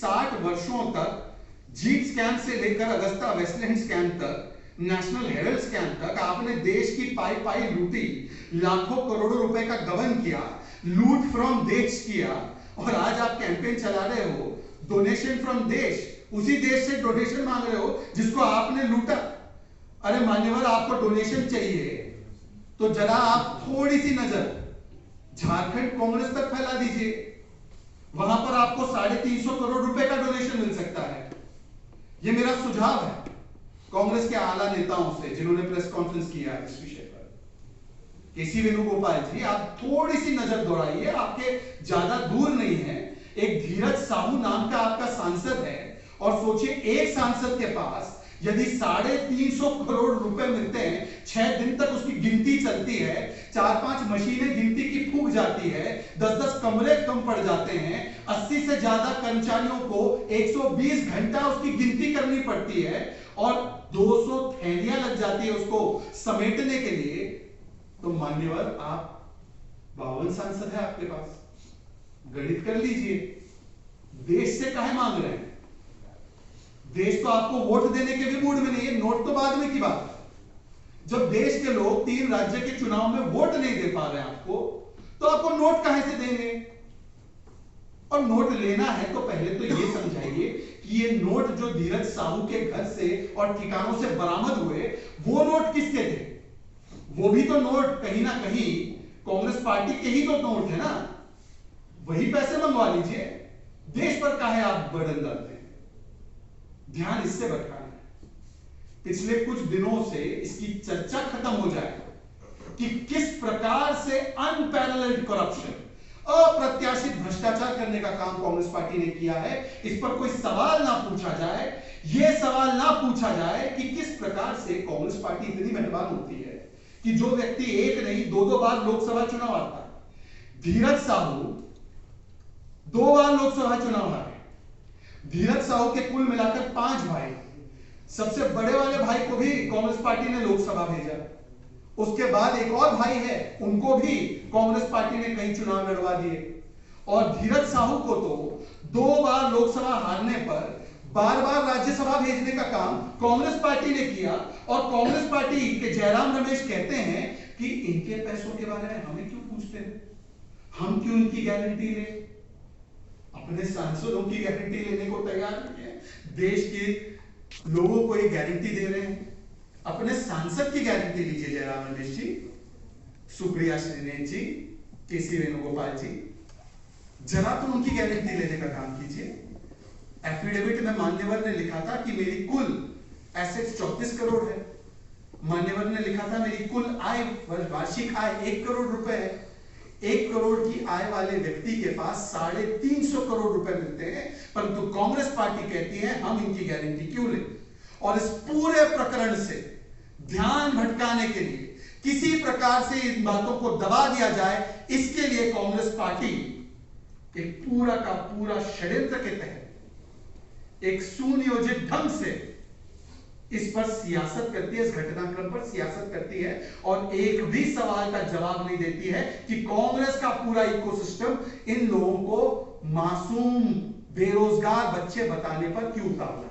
60 वर्षों तक जीट स्कैम से लेकर अगस्ता वेस्टलैंड स्कैम तक, नेशनल हेरल्ड स्कैम तक आपने देश की पाई पाई लूटी, लाखों करोड़ों रुपए का गबन किया, लूट फ्रॉम देश किया, और आज आप कैंपेन चला रहे हो डोनेशन फ्रॉम देश, उसी देश से डोनेशन मांग रहे हो जिसको आपने लूटा। अरे मान्यवर, आपको डोनेशन चाहिए तो जरा आप थोड़ी सी नजर झारखंड कांग्रेस तक फैला दीजिए, वहां पर आपको 350 करोड़ रुपए का डोनेशन मिल सकता है। यह मेरा सुझाव है कांग्रेस के आला नेताओं से जिन्होंने प्रेस कॉन्फ्रेंस किया है इस विषय पर। केसी वेणुगोपाल जी, आप थोड़ी सी नजर दौड़ाइए, आपके ज्यादा दूर नहीं है। एक धीरज साहू नाम का आपका सांसद है, और सोचिए एक सांसद के पास यदि 350 करोड़ रुपए मिलते हैं, 6 दिन तक उसकी गिनती चलती है, 4-5 मशीनें गिनती की फूक जाती है, 10-10 कमरे कम पड़ जाते हैं, 80 से ज्यादा कर्मचारियों को 120 घंटा उसकी गिनती करनी पड़ती है, और 200 थैलियां लग जाती है उसको समेटने के लिए, तो मान्यवर आप 52 सांसद है आपके पास, गणित कर लीजिए। देश से काहे मांग रहे हैं? देश तो आपको वोट देने के भी मूड में नहीं है, नोट तो बाद में की बात है। जब देश के लोग 3 राज्य के चुनाव में वोट नहीं दे पा रहे हैं आपको, तो आपको नोट कहां से देंगे? और नोट लेना है तो पहले तो यह समझाइए कि ये नोट जो धीरज साहू के घर से और ठिकानों से बरामद हुए, वो नोट किसके थे? वो भी तो नोट कहीं ना कहीं कांग्रेस पार्टी के ही तो नोट है ना, वही पैसे मंगवा लीजिए। देश पर काहे आप बर्डन डालते हैं? ध्यान इससे भटकाना है। पिछले कुछ दिनों से इसकी चर्चा खत्म हो जाए कि किस प्रकार से अनपैरेलल्ड करप्शन, अप्रत्याशित भ्रष्टाचार करने का काम कांग्रेस पार्टी ने किया है, इस पर कोई सवाल ना पूछा जाए। यह सवाल ना पूछा जाए कि किस प्रकार से कांग्रेस पार्टी इतनी मेहरबान होती है कि जो व्यक्ति एक नहीं 2-2 बार लोकसभा चुनाव आता है। धीरज साहू 2 बार लोकसभा चुनाव हारे। धीरज साहू के कुल मिलाकर 5 भाई, सबसे बड़े वाले भाई को भी कांग्रेस पार्टी ने लोकसभा भेजा, उसके बाद एक और भाई है, उनको भी कांग्रेस पार्टी ने कई चुनाव लड़वा दिए, और धीरज साहू को तो 2 बार लोकसभा हारने पर बार-बार राज्यसभा भेजने का काम कांग्रेस पार्टी ने किया। और कांग्रेस पार्टी के जयराम रमेश कहते हैं कि इनके पैसों के बारे में हमें क्यों पूछते हैं, हम क्यों इनकी गारंटी ले? अपने सांसदों की गारंटी लेने को तैयार नहीं है, देश के लोगों को ये गारंटी दे रहे हैं। अपने सांसद की गारंटी लीजिए जयराम रमेश जी, सुप्रिया श्रीनेत जी, केसी वेणुगोपाल जी, जरा तो उनकी गारंटी लेने का काम कीजिए। एफिडेविट में मान्यवर ने लिखा था कि मेरी कुल एसेट्स 34 करोड़ है। मान्यवर ने लिखा था मेरी कुल आय, वार्षिक आय 1 करोड़ रुपए है। 1 करोड़ की आय वाले व्यक्ति के पास 350 करोड़ रुपए मिलते हैं, परंतु कांग्रेस पार्टी कहती है हम इनकी गारंटी क्यों लें? और इस पूरे प्रकरण से ध्यान भटकाने के लिए, किसी प्रकार से इन बातों को दबा दिया जाए, इसके लिए कांग्रेस पार्टी एक पूरा का पूरा षड्यंत्र के तहत एक सुनियोजित ढंग से इस पर सियासत करती है, इस घटनाक्रम पर सियासत करती है, और एक भी सवाल का जवाब नहीं देती है कि कांग्रेस का पूरा इकोसिस्टम इन लोगों को मासूम बेरोजगार बच्चे बताने पर क्यों उतावला है।